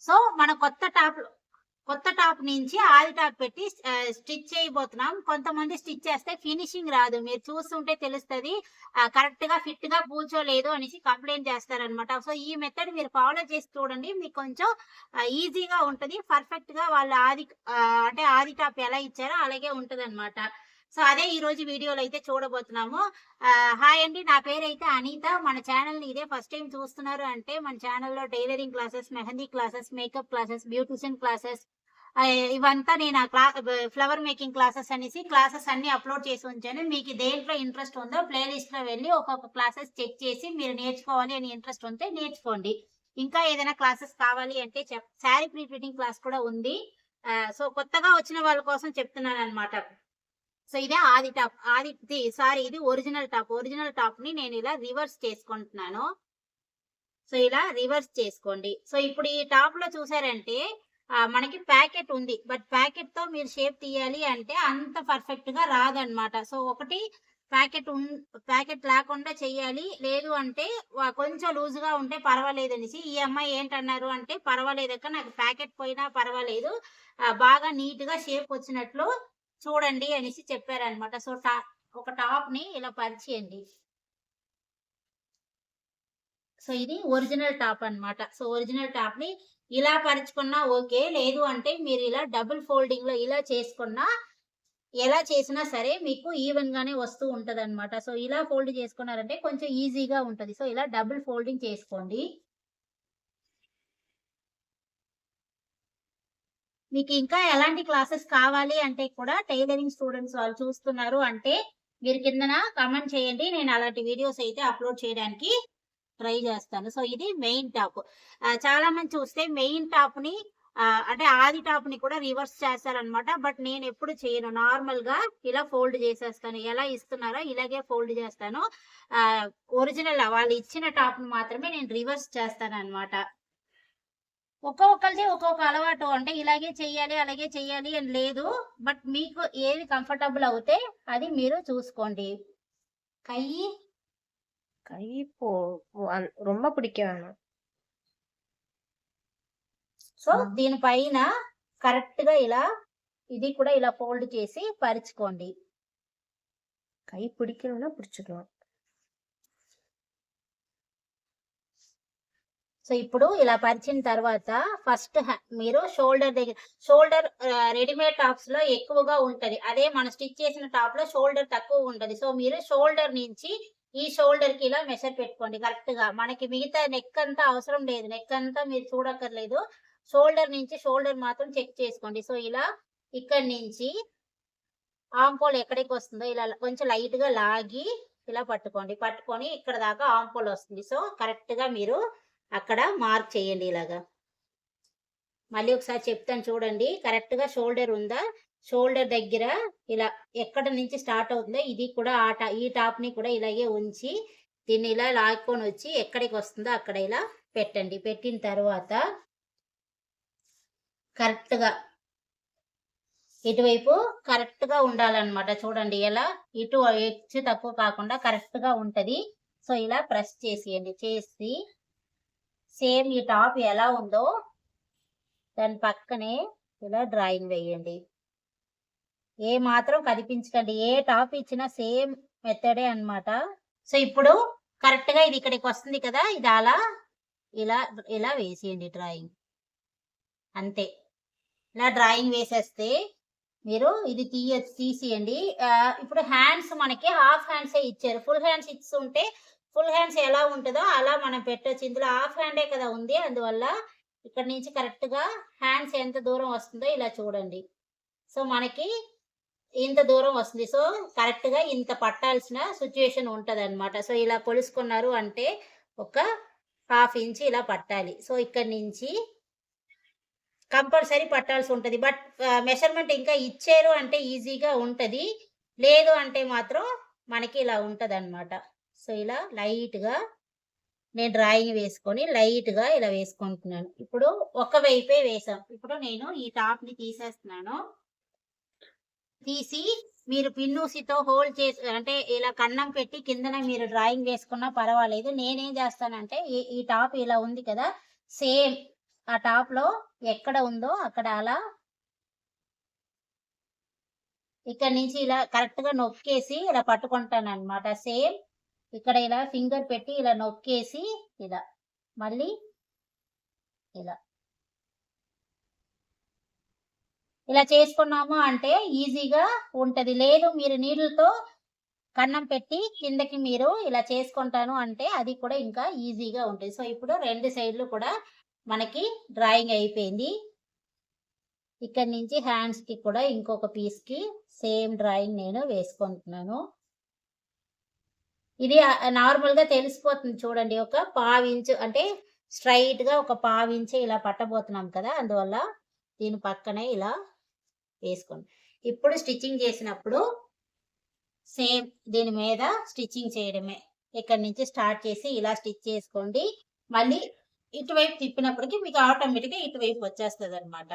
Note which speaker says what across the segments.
Speaker 1: So మన కొత్త top నుంచి ఆది టాప్ పెట్టి స్టిచ్ చేయబోతున్నాం. కొంతమంది స్టిచ్ చేస్తే ఫినిషింగ్ రాదు. మీరు చూస్తుంటే తెలుస్తది. కరెక్ట్ గా ఫిట్ గా కూర్చోలేదు అనేసి కంప్లైంట్ చేస్తారనమాట. సో ఈ మెథడ్ మీరు ఫాలో చేసి చూడండి. మీకు కొంచెం ఈజీగా ఉంటది. పర్ఫెక్ట్ గా వాళ్ళు అంటే ఆది టాప్ ఎలా ఇచ్చారో అలాగే ఉంటదన్నమాట. సో అదే ఈ రోజు వీడియోలో అయితే చూడబోతున్నాము. హాయ్ అండి, నా పేరైతే అనిత. మన ఛానల్ ని ఇదే ఫస్ట్ టైం చూస్తున్నారు అంటే మన ఛానల్లో tailoring classes, mehndi classes, makeup classes, beautician classes, ఇవంతా నేను ఫ్లవర్ మేకింగ్ క్లాసెస్ అనేసి క్లాసెస్ అన్ని అప్లోడ్ చేసి ఉంచాను. మీకు దేంట్లో ఇంట్రెస్ట్ ఉందో ప్లేలిస్ట్ లో వెళ్ళి ఒక్కొక్క క్లాసెస్ చెక్ చేసి మీరు నేర్చుకోవాలి అని ఇంట్రెస్ట్ ఉంటే నేర్చుకోండి. ఇంకా ఏదైనా క్లాసెస్ కావాలి అంటే శారీ ప్రీ ఫిట్టింగ్ క్లాస్ కూడా ఉంది. సో కొత్తగా వచ్చిన వాళ్ళ కోసం చెప్తున్నాను అనమాట. సో ఇదే ఆది టాప్, ఇది ఒరిజినల్ టాప్ ని నేను ఇలా రివర్స్ చేసుకుంటున్నాను. సో ఇలా రివర్స్ చేసుకోండి. సో ఇప్పుడు ఈ టాప్ లో చూసారంటే మనకి ప్యాకెట్ ఉంది. బట్ ప్యాకెట్ తో మీరు షేప్ తీయాలి అంటే అంత పర్ఫెక్ట్ గా రాదనమాట. సో ఒకటి ప్యాకెట్ లేకుండా చెయ్యాలి. లేదు అంటే కొంచెం లూజ్ గా ఉంటే పర్వాలేదు అనేసి ఈ అమ్మాయి ఏంటన్నారు అంటే, పర్వాలేదక్క నాకు ప్యాకెట్ పోయినా పర్వాలేదు, బాగా నీట్ గా షేప్ వచ్చినట్లు చూడండి అనేసి చెప్పారనమాట. సో ఒక టాప్ ని ఇలా పరిచేయండి. సో ఇది ఒరిజినల్ టాప్ అన్నమాట. సో ఒరిజినల్ టాప్ ని ఇలా పరుచుకున్నా ఓకే, లేదు అంటే మీరు ఇలా డబుల్ ఫోల్డింగ్ లో ఇలా చేసుకున్నా, ఎలా చేసినా సరే మీకు ఈవెన్ గానే వస్తూ ఉంటది అనమాట. సో ఇలా ఫోల్డ్ చేసుకున్నారంటే కొంచెం ఈజీగా ఉంటది. సో ఇలా డబుల్ ఫోల్డింగ్ చేసుకోండి. మీకు ఇంకా ఎలాంటి క్లాసెస్ కావాలి అంటే కూడా టైలరింగ్ స్టూడెంట్స్ వాళ్ళు చూస్తున్నారు అంటే మీరు కిందన కామెంట్ చేయండి. నేను అలాంటి వీడియోస్ అయితే అప్లోడ్ చేయడానికి ట్రై చేస్తాను. సో ఇది మెయిన్ టాప్. చాలా మంది చూస్తే మెయిన్ టాప్ ని అంటే ఆది టాప్ ని కూడా రివర్స్ చేస్తారనమాట. బట్ నేను ఎప్పుడు చేయను, నార్మల్ గా ఇలా ఫోల్డ్ చేసేస్తాను. ఎలా ఇస్తున్నారో ఇలాగే ఫోల్డ్ చేస్తాను. ఒరిజినల్ వాళ్ళు ఇచ్చిన టాప్ ని మాత్రమే నేను రివర్స్ చేస్తాను అనమాట. ఒక్కొక్కరిది ఒక్కొక్క అలవాటు. అంటే ఇలాగే చెయ్యాలి అలాగే చెయ్యాలి అని లేదు. బట్ మీకు ఏది కంఫర్టబుల్ అవుతే అది మీరు చూసుకోండి.
Speaker 2: கை போ ரொம்ப பிடிக்கும்.
Speaker 1: సో దీనిపైన కరెక్ట్ గా ఇలా ఇది కూడా ఇలా ఫోల్డ్ చేసి పరుచుకోండి.
Speaker 2: கை பிடிக்கணும்னா பிடிச்சுக்கலாம்.
Speaker 1: సో ఇప్పుడు ఇలా పరిచిన తర్వాత ఫస్ట్ మీరు షోల్డర్ రెడీమేడ్ టాప్స్ లో ఎక్కువగా ఉంటది. అదే మన స్టిచ్ చేసిన టాప్ లో షోల్డర్ తక్కువ ఉంటది. సో మీరు షోల్డర్ నుంచి ఈ షోల్డర్ కి ఇలా మెషర్ పెట్టుకోండి కరెక్ట్ గా. మనకి మిగతా నెక్ అంతా అవసరం లేదు, నెక్ అంతా మీరు చూడక్కర్లేదు. షోల్డర్ నుంచి షోల్డర్ మాత్రం చెక్ చేసుకోండి. సో ఇలా ఇక్కడి నుంచి ఆంపోల్ ఎక్కడికి వస్తుందో ఇలా కొంచెం లైట్ గా లాగి ఇలా పట్టుకొని ఇక్కడ దాకా ఆంపోల్ వస్తుంది. సో కరెక్ట్ గా మీరు అక్కడ మార్క్ చేయండి ఇలాగా. మళ్ళీ ఒకసారి చెప్తాను చూడండి. కరెక్ట్ గా షోల్డర్ ఉందా, షోల్డర్ దగ్గర ఇలా ఎక్కడ నుంచి స్టార్ట్ అవుతుందో ఇది కూడా ఈ టాప్ ని కూడా ఇలాగే ఉంచి దీన్ని ఇలా లాక్కొని వచ్చి ఎక్కడికి వస్తుందో అక్కడ ఇలా పెట్టండి. పెట్టిన తర్వాత కరెక్ట్ గా ఇటువైపు కరెక్ట్ గా ఉండాలన్నమాట. చూడండి ఎలా ఇటు హెచ్చు తక్కువ కాకుండా కరెక్ట్ గా ఉంటది. సో ఇలా ప్రెస్ చేసేయండి. చేసి సేమ్ ఈ టాప్ ఎలా ఉందో దాని పక్కనే ఇలా డ్రాయింగ్ వేయండి. ఏ మాత్రం కనిపించకండి. ఏ టాప్ ఇచ్చినా సేమ్ మెథడే అన్నమాట. సో ఇప్పుడు కరెక్ట్ గా ఇది ఇక్కడికి వస్తుంది కదా, ఇది అలా ఇలా వేసేయండి డ్రాయింగ్. అంతే. ఇలా డ్రాయింగ్ వేసేస్తే మీరు ఇది తీసేయండి. ఇప్పుడు హ్యాండ్స్ మనకి హాఫ్ హ్యాండ్సే ఇచ్చారు. ఫుల్ హ్యాండ్స్ ఇస్తుంటే ఫుల్ హ్యాండ్స్ ఎలా ఉంటుందో అలా మనం పెట్టచ్చు. ఇందులో హాఫ్ హ్యాండే కదా ఉంది, అందువల్ల ఇక్కడ నుంచి కరెక్ట్ గా హ్యాండ్స్ ఎంత దూరం వస్తుందో ఇలా చూడండి. సో మనకి ఇంత దూరం వస్తుంది. సో కరెక్ట్ గా ఇంత పట్టాల్సిన సిచ్యువేషన్ ఉంటది అనమాట. సో ఇలా కొలుసుకున్నారు అంటే ఒక ½ ఇంచ్ ఇలా పట్టాలి. సో ఇక్కడ నుంచి కంపల్సరీ పట్టాల్సి ఉంటది. బట్ మెజర్మెంట్ ఇంకా ఇచ్చారు అంటే ఈజీగా ఉంటది, లేదు అంటే మాత్రం మనకి ఇలా ఉంటది అనమాట. సో ఇలా లైట్ గా నేను డ్రాయింగ్ వేసుకొని లైట్ గా ఇలా వేసుకుంటున్నాను. ఇప్పుడు ఒక వైపే వేసాం. ఇప్పుడు నేను ఈ టాప్ ని తీసేస్తున్నాను. తీసి మీరు పిన్నూసితో హోల్డ్ చేసి అంటే ఇలా కన్నం పెట్టి కిందన మీరు డ్రాయింగ్ వేసుకున్నా పర్వాలేదు. నేనేం చేస్తానంటే ఈ టాప్ ఇలా ఉంది కదా, సేమ్ ఆ టాప్ లో ఎక్కడ ఉందో అక్కడ అలా ఇక్కడ నుంచి ఇలా కరెక్ట్ గా నొక్కేసి ఇలా పట్టుకుంటాను అనమాట. సేమ్ ఇక్కడ ఇలా ఫింగర్ పెట్టి ఇలా నొక్కేసి ఇలా మళ్ళీ ఇలా ఇలా చేసుకున్నాము అంటే ఈజీగా ఉంటది. లేదు మీరు నీళ్ళతో కన్నం పెట్టి కిందకి మీరు ఇలా చేసుకుంటాను అంటే అది కూడా ఇంకా ఈజీగా ఉంటుంది. సో ఇప్పుడు 2 సైడ్లు కూడా మనకి డ్రాయింగ్ అయిపోయింది. ఇక్కడ నుంచి హ్యాండ్స్ కి కూడా ఇంకొక పీస్ కి సేమ్ డ్రాయింగ్ నేను వేసుకుంటున్నాను. ఇది నార్మల్ గా తెలిసిపోతుంది చూడండి. ఒక పావించు అంటే స్ట్రైట్ గా ఒక పావించి ఇలా పట్టబోతున్నాం కదా, అందువల్ల దీని పక్కనే ఇలా వేసుకోండి. ఇప్పుడు స్టిచ్చింగ్ చేసినప్పుడు సేమ్ దీని మీద స్టిచ్చింగ్ చేయడమే. ఇక్కడ నుంచి స్టార్ట్ చేసి ఇలా స్టిచ్ చేసుకోండి. మళ్ళీ ఇటువైపు తిప్పినప్పటికి మీకు ఆటోమేటిక్గా ఇటువైపు వచ్చేస్తుంది అనమాట.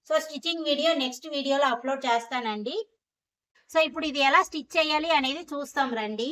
Speaker 1: సో స్టిచ్చింగ్ వీడియో నెక్స్ట్ వీడియోలో అప్లోడ్ చేస్తానండి. సో ఇప్పుడు ఇది ఎలా స్టిచ్ చేయాలి అనేది చూస్తాం రండి.